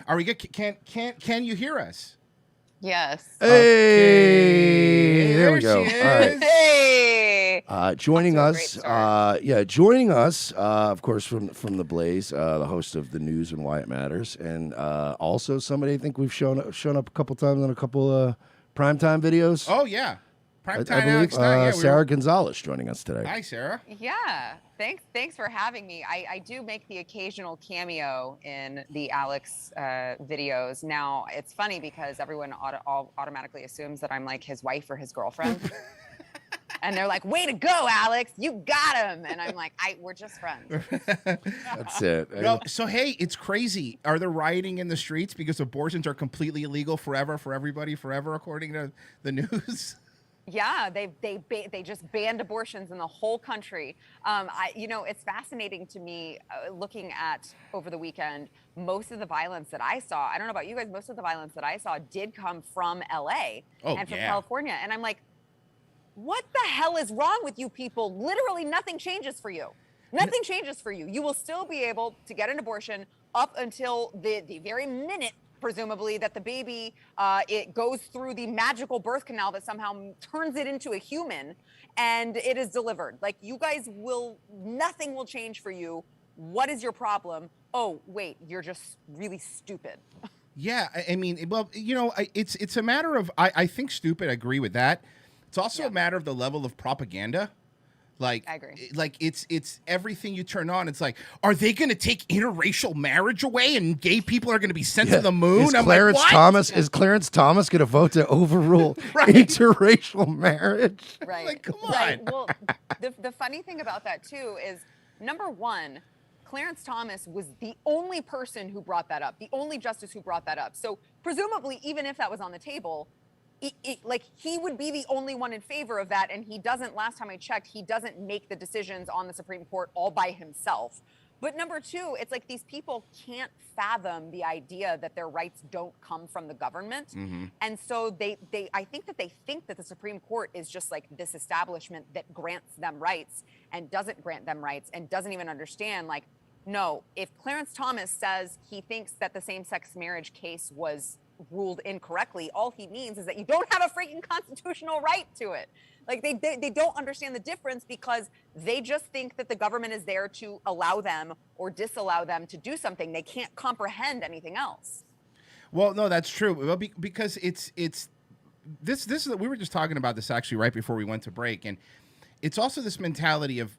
Are we good? Can you hear us? Yes. Hey, Okay. there we go. She All right. is. Hey. Joining Off to a us, great start. joining us, of course, from the Blaze, the host of the news and Why It Matters, and also somebody I think we've shown up a couple times on a couple primetime videos. Oh yeah, I primetime believe Alex. Yeah, Sarah Gonzales joining us today. Hi, Sarah. Yeah. Thanks for having me. I do make the occasional cameo in the Alex videos. Now, it's funny because everyone automatically assumes that I'm like his wife or his girlfriend. And they're like, way to go, Alex. You got him. And I'm like, we're just friends. That's it. No, so hey, it's crazy. Are there rioting in the streets because abortions are completely illegal forever for everybody forever, according to the news? Yeah, they just banned abortions in the whole country. It's fascinating to me looking at over the weekend, most of the violence that I saw, I don't know about you guys, most of the violence that I saw did come from LA and from California. And I'm like, what the hell is wrong with you people? Literally nothing changes for you. Nothing changes for you. You will still be able to get an abortion up until the very minute, presumably, that the baby, it goes through the magical birth canal that somehow turns it into a human and it is delivered. Like, you guys nothing will change for you. What is your problem? Oh, wait, you're just really stupid. Yeah, I mean, well, it's a matter of, I think stupid, I agree with that. It's also a matter of the level of propaganda. Like, I agree. Like it's everything you turn on. It's like, are they going to take interracial marriage away and gay people are going to be sent to the moon? Is Clarence Thomas going to vote to overrule interracial marriage? Right. Like, come on. Right. Well, the funny thing about that too is, number one, Clarence Thomas was the only person who brought that up, the only justice who brought that up. So presumably, even if that was on the table, he would be the only one in favor of that, and he doesn't, last time I checked, he doesn't make the decisions on the Supreme Court all by himself. But number two, it's like these people can't fathom the idea that their rights don't come from the government. Mm-hmm. And so I think that they think that the Supreme Court is just like this establishment that grants them rights and doesn't grant them rights and doesn't even understand, like, no, if Clarence Thomas says he thinks that the same-sex marriage case was ruled incorrectly, all he means is that you don't have a freaking constitutional right to it. Like, they don't understand the difference because they just think that the government is there to allow them or disallow them to do something. They can't comprehend anything else. Well, no, that's true. Well, because it's this is, we were just talking about this actually right before we went to break, and it's also this mentality of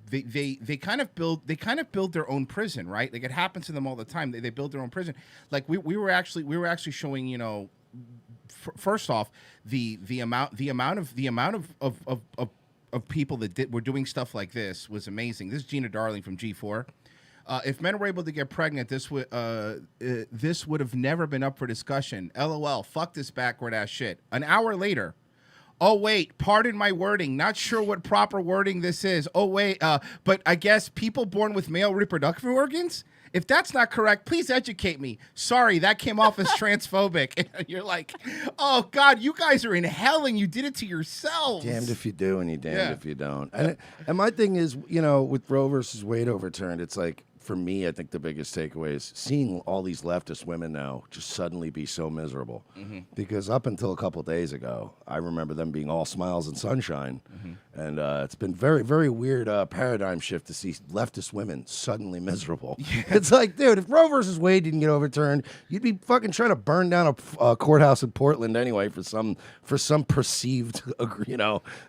they kind of build their own prison, right? Like, it happens to them all the time. They build their own prison. Like, we were actually showing, first off, the amount of people that were doing stuff like this was amazing. This is Gina Darling from G4. If men were able to get pregnant, this would have never been up for discussion. LOL. Fuck this backward ass shit. An hour later. Oh, wait, pardon my wording. Not sure what proper wording this is. Oh, wait, but I guess people born with male reproductive organs? If that's not correct, please educate me. Sorry, that came off as transphobic. And you're like, oh, God, you guys are in hell and you did it to yourselves. Damned if you do and you damned if you don't. And my thing is, with Roe versus Wade overturned, it's like, for me, I think the biggest takeaway is seeing all these leftist women now just suddenly be so miserable. Mm-hmm. Because up until a couple of days ago, I remember them being all smiles and sunshine. Mm-hmm. And it's been very, very weird paradigm shift to see leftist women suddenly miserable. Yeah. It's like, dude, if Roe versus Wade didn't get overturned, you'd be fucking trying to burn down a courthouse in Portland anyway for some perceived,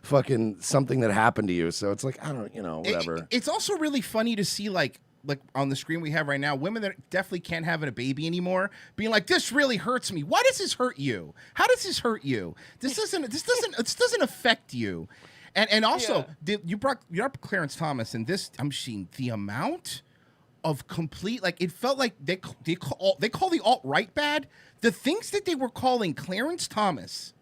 fucking something that happened to you. So it's like, I don't, whatever. It's also really funny to see, like on the screen we have right now, women that definitely can't have a baby anymore, being like, "This really hurts me. Why does this hurt you? How does this hurt you? This doesn't affect you." And also, you brought up Clarence Thomas, and this, I'm seeing the amount of complete, like, it felt like they call the alt-right bad. The things that they were calling Clarence Thomas.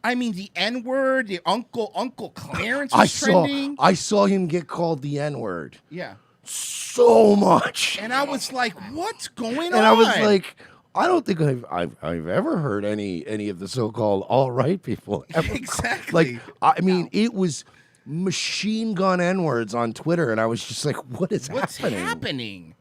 I mean, the N-word, the Uncle Clarence was trending. I saw him get called the N-word. Yeah. So much, and I was like, "What's going on?" And I was like, "I don't think I've ever heard any of the so-called alt-right people ever." Exactly. Like, I mean, it was machine gun N-words on Twitter, and I was just like, "What's happening?"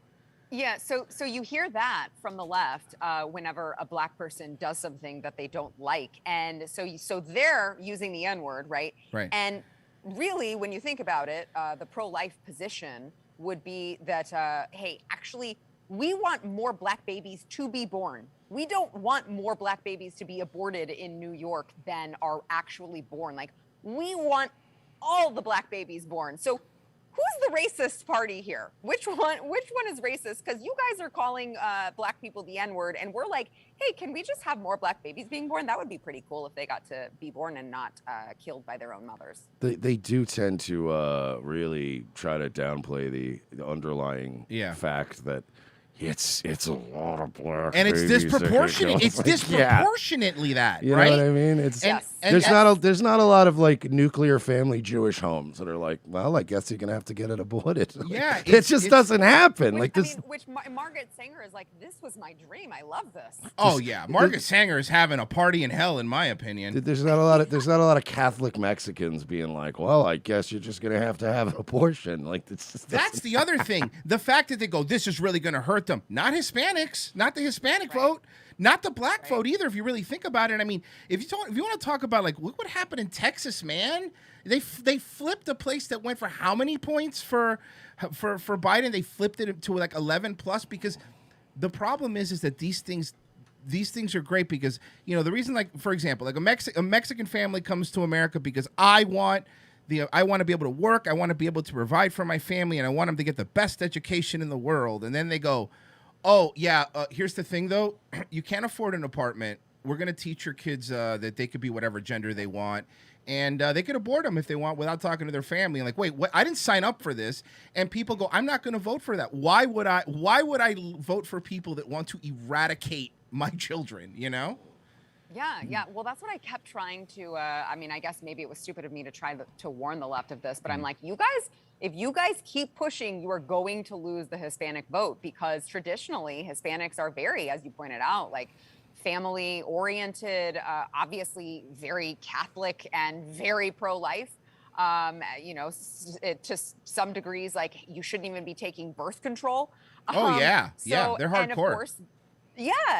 Yeah, so you hear that from the left whenever a black person does something that they don't like, and so they're using the N-word, right? Right. And really, when you think about it, the pro-life position would be that, hey, actually, we want more black babies to be born. We don't want more black babies to be aborted in New York than are actually born. Like, we want all the black babies born. So who's the racist party here? Which one is racist? Because you guys are calling black people the N-word, and we're like, hey, can we just have more black babies being born? That would be pretty cool if they got to be born and not killed by their own mothers. They do tend to really try to downplay the underlying fact that it's a lot of black and it's babies disproportionate. It's disproportionately that, you right? know what I mean? It's and there's not a lot of like nuclear family Jewish homes that are like, well, I guess you're gonna have to get it aborted. Yeah, it just doesn't happen. Which, like this. I mean, which Margaret Sanger is like, this was my dream. I love this. Oh yeah, Margaret Sanger is having a party in hell, in my opinion. There's not a lot of Catholic Mexicans being like, well, I guess you're just gonna have to have an abortion. Like that's the other thing. The fact that they go, this is really gonna hurt them. Not Hispanics, not the Hispanic vote, not the black vote either. If you really think about it, I mean, if you want to talk about like, look what happened in Texas, man. They flipped a place that went for how many points for Biden? They flipped it to like 11 plus because the problem is that these things are great because, you know, the reason, like, for example, like a Mexican family comes to America because I want to be able to work, I want to be able to provide for my family, and I want them to get the best education in the world. And then they go, oh, yeah, here's the thing, though. You can't afford an apartment. We're going to teach your kids that they could be whatever gender they want. And they could abort them if they want without talking to their family. And like, wait, what? I didn't sign up for this. And people go, I'm not going to vote for that. Why would I vote for people that want to eradicate my children, you know? Yeah. Well, that's what I kept trying to, I mean, I guess maybe it was stupid of me to try to warn the left of this, but I'm like, you guys, if you guys keep pushing, you are going to lose the Hispanic vote because traditionally Hispanics are very, as you pointed out, like family oriented, obviously very Catholic and very pro-life. You know, to some degrees, like you shouldn't even be taking birth control. Oh yeah, they're hardcore. And of course,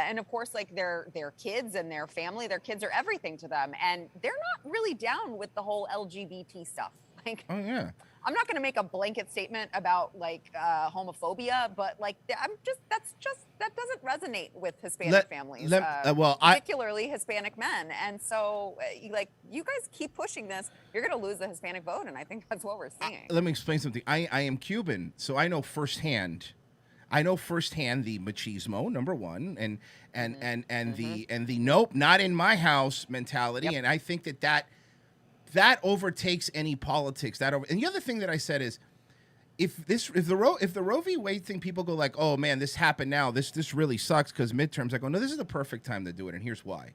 and of course, like their kids and their family, their kids are everything to them, and they're not really down with the whole LGBT stuff. Like, oh yeah. I'm not going to make a blanket statement about like homophobia, but like that doesn't resonate with Hispanic families, particularly Hispanic men. And so, like, you guys keep pushing this, you're going to lose the Hispanic vote, and I think that's what we're seeing. Let me explain something. I am Cuban, so I know firsthand. the machismo, number one, and the nope, not in my house mentality, and I think that overtakes any politics. And the other thing that I said is, if the Roe v. Wade thing, people go like, oh man, this happened now. This really sucks because midterms. I go, no, this is the perfect time to do it, and here's why.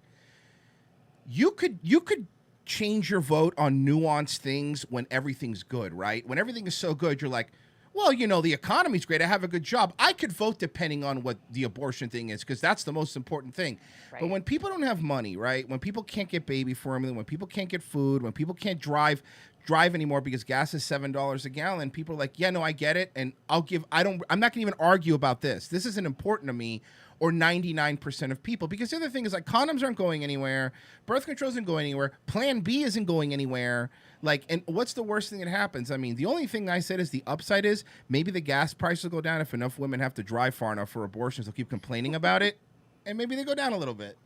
You could change your vote on nuanced things when everything's good, right? When everything is so good, you're like, well, you know, the economy's great. I have a good job. I could vote depending on what the abortion thing is because that's the most important thing. Right. But when people don't have money, right? When people can't get baby formula, when people can't get food, when people can't drive anymore because gas is $7 a gallon, people are like, yeah, no, I get it. And I'm not going to even argue about this. This isn't important to me or 99% of people. Because the other thing is, like, condoms aren't going anywhere. Birth control isn't going anywhere. Plan B isn't going anywhere. Like, and what's the worst thing that happens? I mean, the only thing I said is the upside is maybe the gas prices will go down if enough women have to drive far enough for abortions. They'll keep complaining about it, and maybe they go down a little bit.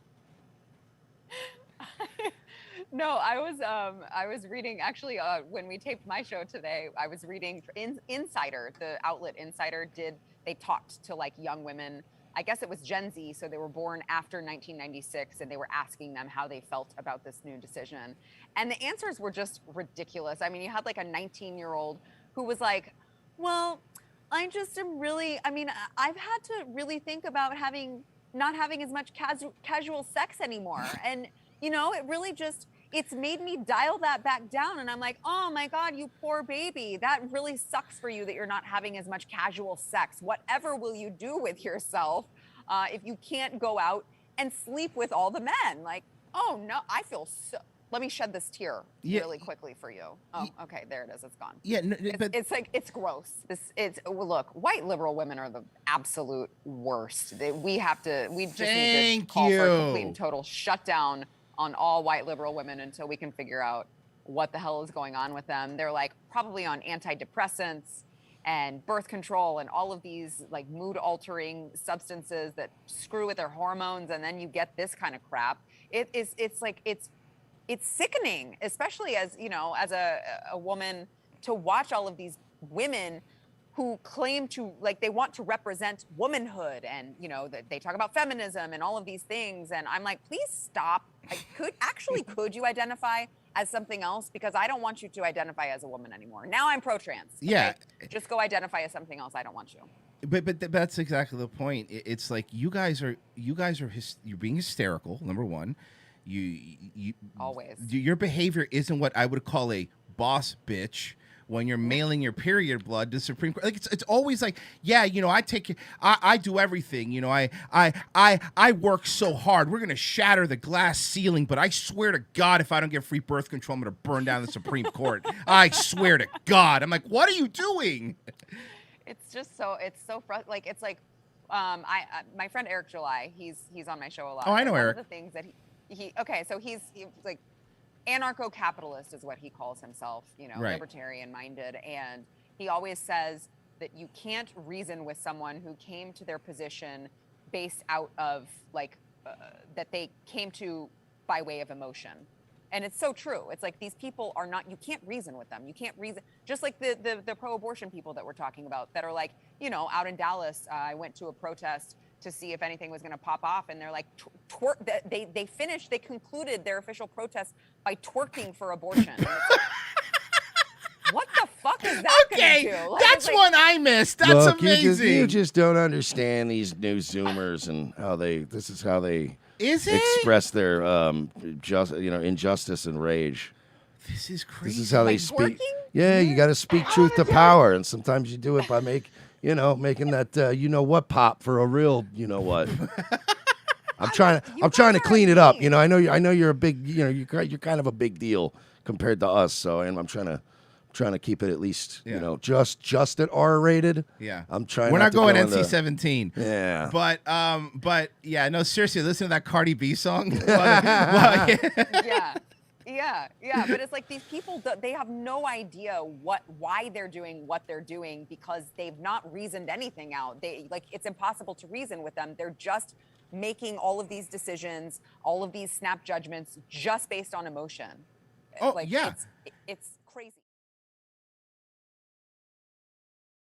No, I was reading, actually, when we taped my show today, I was reading Insider, the outlet Insider they talked to like young women. I guess it was Gen Z, so they were born after 1996, and they were asking them how they felt about this new decision. And the answers were just ridiculous. I mean, you had like a 19-year-old who was like, well, I just am really, I mean, I've had to really think about not having as much casual sex anymore. And, you know, it really just, it's made me dial that back down. And I'm like, oh my God, you poor baby. That really sucks for you that you're not having as much casual sex. Whatever will you do with yourself if you can't go out and sleep with all the men? Like, oh no, I feel let me shed this tear really quickly for you. Oh, okay, there it is. It's gone. Yeah, but It's like, it's gross. Look, white liberal women are the absolute worst. We just need to call for a complete and total shutdown on all white liberal women until we can figure out what the hell is going on with them. They're like probably on antidepressants and birth control and all of these like mood altering substances that screw with their hormones, and then you get this kind of crap. It's sickening, especially as, you know, as a woman, to watch all of these women who claim to, like, they want to represent womanhood, and, you know, that they talk about feminism and all of these things, and I'm like, please stop. Could you identify as something else? Because I don't want you to identify as a woman anymore. Now I'm pro-trans. Okay? Yeah. Just go identify as something else. I don't want you. But that's exactly the point. It's like you're being hysterical. Number one, you always, your behavior isn't what I would call a boss bitch when you're mailing your period blood to Supreme Court. Like it's always like, yeah, you know, I do everything. You know, I work so hard. We're gonna shatter the glass ceiling, but I swear to God, if I don't get free birth control, I'm gonna burn down the Supreme Court. I swear to God. I'm like, what are you doing? It's just so like, it's like, my friend Eric July, he's on my show a lot. Oh, I know One Eric. of the things that he's like, anarcho-capitalist is what he calls himself, you know, right. Libertarian-minded, and he always says that you can't reason with someone who came to their position based out of like that they came to by way of emotion. And it's so true. It's like these people are not, you can't reason with them. You can't reason, just like the pro-abortion people that we're talking about that are like, you know, out in Dallas, I went to a protest to see if anything was going to pop off, and they're like, they concluded their official protest by twerking for abortion. What the fuck is that going to do? Like, that's like, one I missed. That's look, amazing. You just don't understand these new Zoomers and how this is how they express their injustice and rage. This is crazy. This is how they speak. Twerking? Yeah, you got to speak truth to power, and sometimes you do it by making that you know what pop for a real you know what. I'm trying to clean it up. You know, I know you're a big, you know, you're kind of a big deal compared to us. So, and I'm trying to keep it at least, you know, just at R-rated. Yeah, I'm trying. We're not going go NC-17. Yeah, but yeah, no, seriously, listen to that Cardi B song. Yeah, but it's like these people, they have no idea why they're doing what they're doing, because they've not reasoned anything out. It's impossible to reason with them. They're just making all of these decisions, all of these snap judgments just based on emotion. Oh, like, yeah. It's